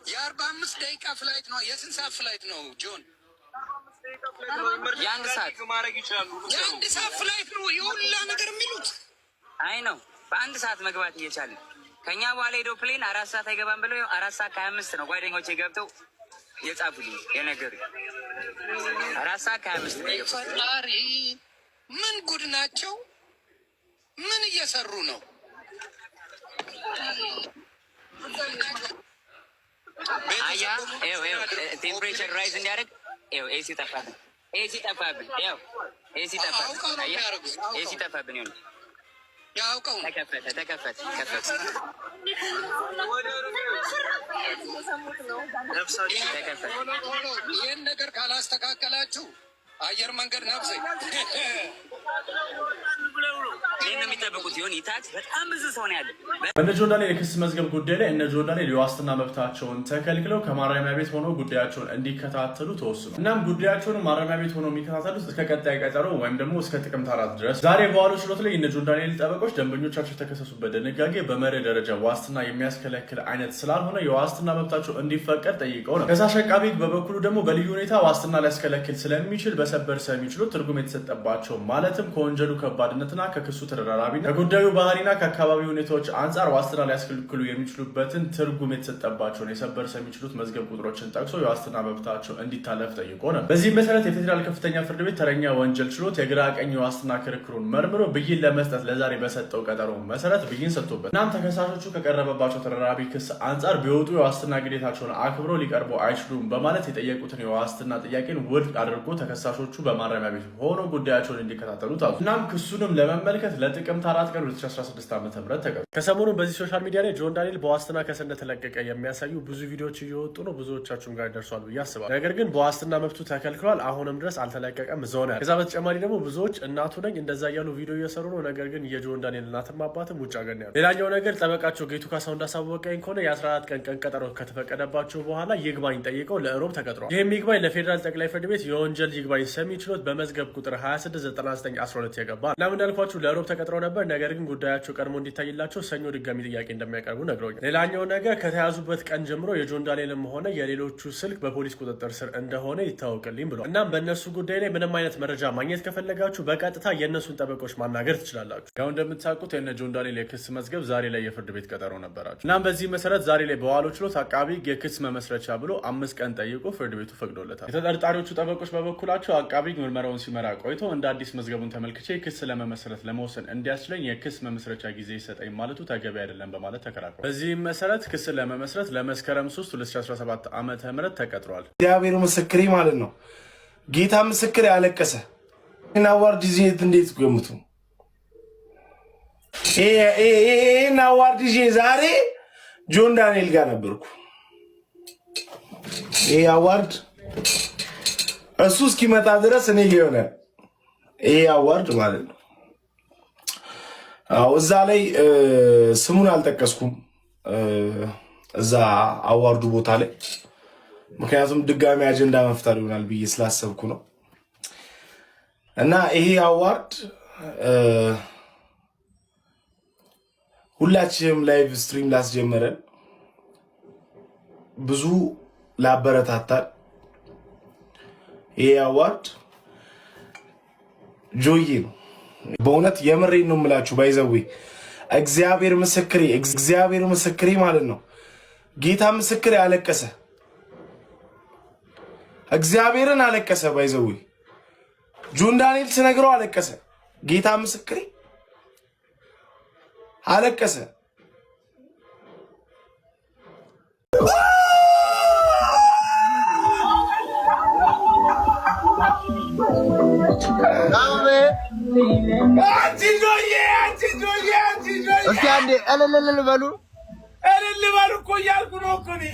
የ45 ደቂቃ ፍላይት ነው። የስንት ሰዓት ፍላይት ነው ጆን? የአንድ ሰዓት ማድረግ ይችላሉ። የአንድ ሰዓት ፍላይት ነው የሁላ ነገር የሚሉት። አይ ነው በአንድ ሰዓት መግባት እየቻለን ከኛ በኋላ ሄዶ ፕሌን 4 ሰዓት አይገባም ብለው 4 ሰዓት ከ25 ነው ጓደኞቼ ገብተው የጻፉልኝ የነገሩኝ። 4 ሰዓት ከ25 ነው። ፈጣሪ ምን ጉድ ናቸው? ምን እየሰሩ ነው? አያ ቴምፕሬቸር ራይዝ እንዲያደርግ ኤሲ ጠፋብን። ኤሲ ጠፋብን። ኤሲ ጠፋብን። ይሁን ያውቀው ተከፈተ። ይህን ነገር ካላስተካከላችሁ አየር መንገድ ነፍሴ ይህን የሚጠብቁት ይሆን ይታች በጣም ብዙ ሰው ነው ያለ። በእነ ጆን ዳንኤል የክስ መዝገብ ጉዳይ ላይ እነ ጆን ዳንኤል የዋስትና መብታቸውን ተከልክለው ከማረሚያ ቤት ሆነው ጉዳያቸውን እንዲከታተሉ ተወስኗል። እናም ጉዳያቸውን ማረሚያ ቤት ሆነው የሚከታተሉት እስከ ቀጣይ ቀጠሮ ወይም ደግሞ እስከ ጥቅምት 4 ድረስ። ዛሬ በዋለው ችሎት ላይ እነ ጆን ዳንኤል ጠበቆች ደንበኞቻቸው የተከሰሱበት ድንጋጌ በመርህ ደረጃ ዋስትና የሚያስከለክል አይነት ስላልሆነ የዋስትና መብታቸው እንዲፈቀድ ጠይቀው ነው። ከሳሽ አቃቤ ሕግ በበኩሉ ደግሞ በልዩ ሁኔታ ዋስትና ሊያስከለክል ስለሚችል በሰበር ሰሚ ችሎት ትርጉም የተሰጠባቸው ማለትም ከወንጀሉ ከባድነትና ከክሱ ተደራራቢነት ከጉዳዩ ባህሪና ከአካባቢ ሁኔታዎች አንጻር ዋስትና ሊያስከለክሉ የሚችሉበትን ትርጉም የተሰጠባቸውን የሰበር ሰሚ ችሎት መዝገብ ቁጥሮችን ጠቅሶ የዋስትና መብታቸው እንዲታለፍ ጠይቆ ነው። በዚህም መሰረት የፌዴራል ከፍተኛ ፍርድ ቤት ተረኛ ወንጀል ችሎት የግራ ቀኝ የዋስትና ክርክሩን መርምሮ ብይን ለመስጠት ለዛሬ በሰጠው ቀጠሮ መሰረት ብይን ሰጥቶበት እናም ተከሳሾቹ ከቀረበባቸው ተደራራቢ ክስ አንጻር ቢወጡ የዋስትና ግዴታቸውን አክብረው ሊቀርቡ አይችሉም በማለት የጠየቁትን የዋስትና ጥያቄን ውድቅ አድርጎ ተከሳሾቹ በማረሚያ ቤት ሆኖ ጉዳያቸውን እንዲከታተሉ ታዙ። እናም ክሱንም ለመመልከት ለጥቅምት 4 ቀን 2016 ዓ.ም ተቀርጿል። ከሰሞኑ በዚህ ሶሻል ሚዲያ ላይ ጆን ዳንኤል በዋስትና ከእስር እንደተለቀቀ የሚያሳዩ ብዙ ቪዲዮዎች እየወጡ ነው። ብዙዎቻችሁም ጋር ደርሷል ብዬ አስባለሁ። ነገር ግን በዋስትና መብቱ ተከልክሏል። አሁንም ድረስ አልተለቀቀም። ዞን ያለ። ከዛ በተጨማሪ ደግሞ ብዙዎች እናቱ ነኝ እንደዛ እያሉ ቪዲዮ እየሰሩ ነው። ነገር ግን የጆን ዳንኤል እናትም አባትም ውጭ ሀገር ነው ያሉ። ሌላኛው ነገር ጠበቃቸው ጌቱ ካሳው እንዳሳወቀኝ ከሆነ የ14 ቀን ቀጠሮ ከተፈቀደባቸው በኋላ ይግባኝ ጠይቀው ለእሮብ ተቀጥሯል። ይህም ይግባኝ ለፌዴራል ጠቅላይ ፍርድ ቤት የወንጀል ይግባኝ ሰሚ ችሎት በመዝገብ ቁጥር 269912 የገባ እና እንዳልኳችሁ ለእሮብ ተቀጥረው ነበር። ነገር ግን ጉዳያቸው ቀድሞ እንዲታይላቸው ሰኞ ድጋሚ ጥያቄ እንደሚያቀርቡ ነግረውኛል። ሌላኛው ነገር ከተያዙበት ቀን ጀምሮ የጆን ዳንኤልም ሆነ የሌሎቹ ስልክ በፖሊስ ቁጥጥር ስር እንደሆነ ይታወቅልኝ ብሏል። እናም በእነሱ ጉዳይ ላይ ምንም አይነት መረጃ ማግኘት ከፈለጋችሁ በቀጥታ የእነሱን ጠበቆች ማናገር ትችላላችሁ። ያው እንደምታውቁት የነ ጆን ዳንኤል የክስ መዝገብ ዛሬ ላይ የፍርድ ቤት ቀጠሮ ነበራቸው። እናም በዚህ መሰረት ዛሬ ላይ በዋለው ችሎት አቃቢ የክስ መመስረቻ ብሎ 5 ቀን ጠይቆ ፍርድ ቤቱ ፈቅዶለታል። የተጠርጣሪዎቹ ጠበቆች በበኩላቸው አቃቢ ምርመራውን ሲመራ ቆይቶ እንደ አዲስ መዝገቡን ተመልክቼ ክስ ለመመስረት ለመወሰን እንዲያስችለኝ የክስ መመስረቻ ጊዜ ይሰጠኝ ማለቱ ተገቢ አይደለም በማለት ተከራክሯል። በዚህም መሰረት ክስ ለመመስረት ለመስከረም 3 2017 ዓ.ም ተቀጥሯል። እግዚአብሔር ምስክሬ ማለት ነው። ጌታ ምስክሬ ያለቀሰ እና አዋርድ ይዤት እንዴት ገምቱ እና አዋርድ ይዤ ዛሬ ጆን ዳንኤል ጋር ነበርኩ። ይሄ አዋርድ እሱ እስኪመጣ ድረስ እኔ ሊሆነ ይሄ አዋርድ ማለት ነው። አው እዛ ላይ ስሙን አልጠቀስኩም እዛ አዋርዱ ቦታ ላይ ምክንያቱም ድጋሚ አጀንዳ መፍጠር ይሆናል ብዬ ስላሰብኩ ነው። እና ይሄ አዋርድ ሁላችንም ላይቭ ስትሪም ላስጀመረን ብዙ ላበረታታል ይሄ አዋርድ ጆዬ ነው። በእውነት የምሬን ነው የምላችሁ። ባይዘዌ እግዚአብሔር ምስክሬ ማለት ነው። ጌታ ምስክሬ አለቀሰ። እግዚአብሔርን አለቀሰ። ባይዘዌ ጆን ዳንኤል ስነግረው አለቀሰ። ጌታ ምስክሬ አለቀሰ። እስኪ አንዴ እልል በሉ እኮ እያልኩ ነው እኮ እኔ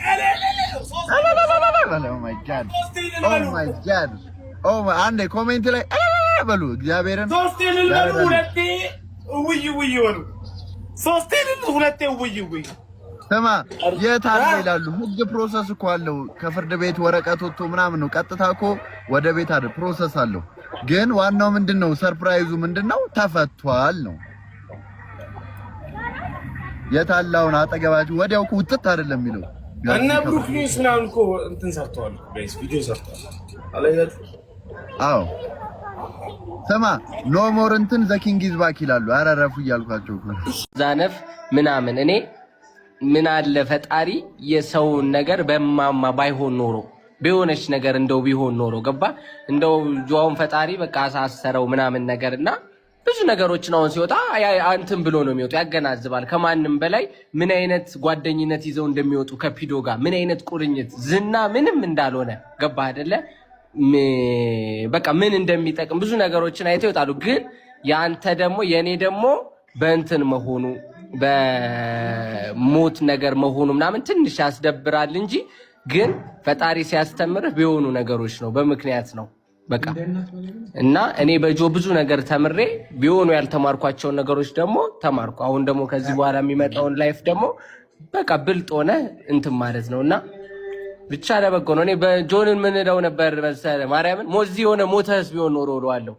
አንዴ ኮሜንት ላይ በሉ እግዚአብሔርን ሶስቴ እልል በሉ፣ ሁለቴ ውይ ውይ በሉ። ሶስቴ እልል ሁለቴ ውይ ውይ። ስማ የት አለ ይላሉ። ህግ ፕሮሰስ እኮ አለው። ከፍርድ ቤት ወረቀት ወጥቶ ምናምን ነው። ቀጥታ እኮ ወደ ቤት አይደል ፕሮሰስ አለው። ግን ዋናው ምንድነው? ሰርፕራይዙ ምንድነው? ተፈቷል ነው። የታላውን አጠገባችሁ ወዲያው ውጥት አይደለም የሚለው እና ብሩክሊንስ ምናምን እኮ እንትን ሰርተዋል ጋይስ ቪዲዮ ሰርተዋል አላየሁት አዎ ስማ ኖ ሞር እንትን ዘ ኪንግ ኢዝ ባክ ይላሉ አረረፉ እያልኳቸው ዛነፍ ምናምን እኔ ምን አለ ፈጣሪ የሰውን ነገር በማማ ባይሆን ኖሮ ቢሆነች ነገር እንደው ቢሆን ኖሮ ገባ እንደው ጆውን ፈጣሪ በቃ አሳሰረው ምናምን ነገርና ብዙ ነገሮች ነው ሲወጣ አንተም ብሎ ነው የሚወጣ ያገናዝባል ከማንንም በላይ ምን አይነት ጓደኝነት ይዘው እንደሚወጡ ከፒዶ ጋር ምን አይነት ቁርኝት ዝና ምንም እንዳልሆነ ገባ አይደለ በቃ ምን እንደሚጠቅም ብዙ ነገሮችን አይተው ይወጣሉ ግን ያንተ ደግሞ የኔ ደግሞ በእንትን መሆኑ በሞት ነገር መሆኑ ምናምን ትንሽ ያስደብራል እንጂ ግን ፈጣሪ ሲያስተምርህ ቢሆኑ ነገሮች ነው በምክንያት ነው በቃ እና እኔ በጆ ብዙ ነገር ተምሬ ቢሆኑ ያልተማርኳቸው ነገሮች ደግሞ ተማርኩ አሁን ደግሞ ከዚህ በኋላ የሚመጣውን ላይፍ ደግሞ በቃ ብልጥ ሆነ እንትን ማለት ነውና ብቻ ለበጎ ነው እኔ በጆንን ምን እንደው ነበር መሰለ ማርያምን ሞዚ ሆነ ሞተስ ቢሆን ኖሮ ወለዋለሁ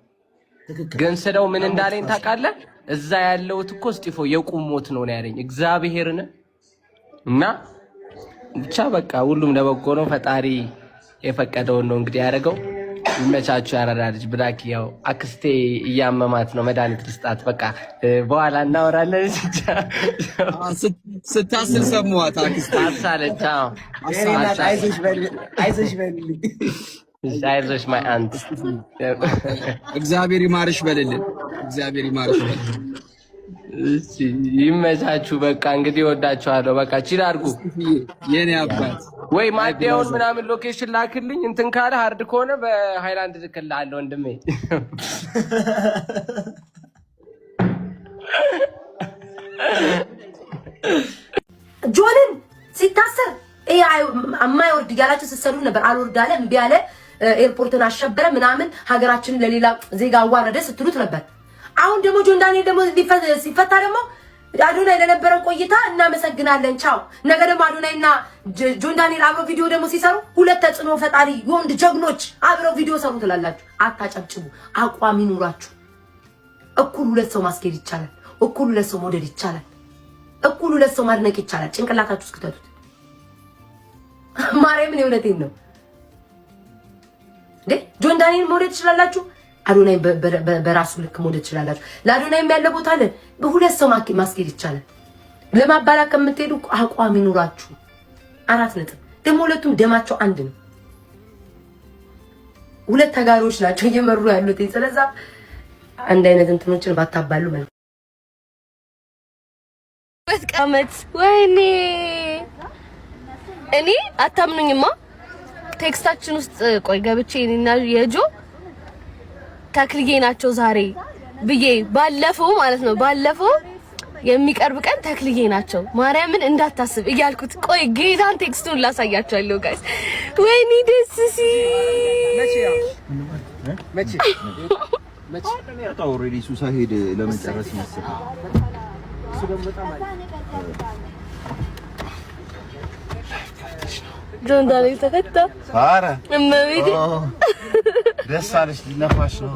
ግን ስለው ምን እንዳለኝ ታውቃለህ እዛ ያለውት እኮ እስጢፎ የቁም ሞት ነው ያለኝ እግዚአብሔርን እና ብቻ በቃ ሁሉም ለበጎ ነው ፈጣሪ የፈቀደው ነው እንግዲህ ያደረገው ይመቻችሁ ያራዳልጅ ብላክ ያው አክስቴ እያመማት ነው መድኃኒት ልስጣት በቃ በኋላ እናወራለን ስታስል ሰማዋት አክስቴ አሳለች አይዞሽ ማይ አንት እግዚአብሔር ይማርሽ በልልን እግዚአብሔር ይማርሽ በልልን እሺ ይመቻችሁ በቃ እንግዲህ ወዳችኋለሁ በቃ ቺል አድርጉ የኔ አባት ወይ ማዲያውን ምናምን ሎኬሽን ላክልኝ እንትን ካለ ሃርድ ከሆነ በሃይላንድ ልክልሃለሁ ወንድሜ ጆንን ሲታሰር አማይወርድ ያላችሁ ተሰሩ ነበር አልወርድ አለ እምቢ አለ ኤርፖርትን አሸበረ ምናምን ሀገራችንን ለሌላ ዜጋ አዋረደ ስትሉት ነበር አሁን ደግሞ ጆን ዳንኤል ደግሞ ሲፈታ ደግሞ አዶናይ ለነበረው ቆይታ እናመሰግናለን ቻው ነገ ደግሞ አዶናይና ጆን ዳንኤል አብረው ቪዲዮ ደግሞ ሲሰሩ ሁለት ተጽዕኖ ፈጣሪ የወንድ ጀግኖች አብረው ቪዲዮ ሰሩ ትላላችሁ አታጨብጭቡ አቋም ይኑራችሁ እኩል ሁለት ሰው ማስኬድ ይቻላል እኩል ሁለት ሰው መውደድ ይቻላል እኩል ሁለት ሰው ማድነቅ ይቻላል ጭንቅላታችሁ እስክተቱት ማርያምን የእውነቴን ነው ጆን ዳንኤል መውደድ ትችላላችሁ አዶናይ በራሱ ልክ መውደድ ትችላላችሁ ለአዶናይ ያለ ቦታ አለ በሁለት ሰው ማስኬድ ይቻላል ለማባላ ከምትሄዱ አቋም ይኑራችሁ 4 ነጥብ ደግሞ ሁለቱም ደማቸው አንድ ነው ሁለት ተጋሮች ናቸው እየመሩ ያሉት ስለዛ አንድ አይነት እንትኖችን ባታባሉ ማለት በቃመት ወይኔ እኔ አታምኑኝማ ቴክስታችን ውስጥ ቆይ ገብቼ እኔና የጆ ተክልዬ ናቸው ዛሬ ብዬ ባለፈው ማለት ነው ባለፈው የሚቀርብ ቀን ተክልዬ ናቸው ማርያምን እንዳታስብ እያልኩት ቆይ ጌታን ቴክስቱን ላሳያችኋለሁ ጋይስ ወይኔ ደስ መቼ ኦልሬዲ ሱሳ ሄድ ለመጨረስ መሰለኝ እሱ ደግሞ በጣም ጆን ዳንኤል ተፈታ ኧረ እመቤቴ ደስ አለሽ ሊነፋሽ ነው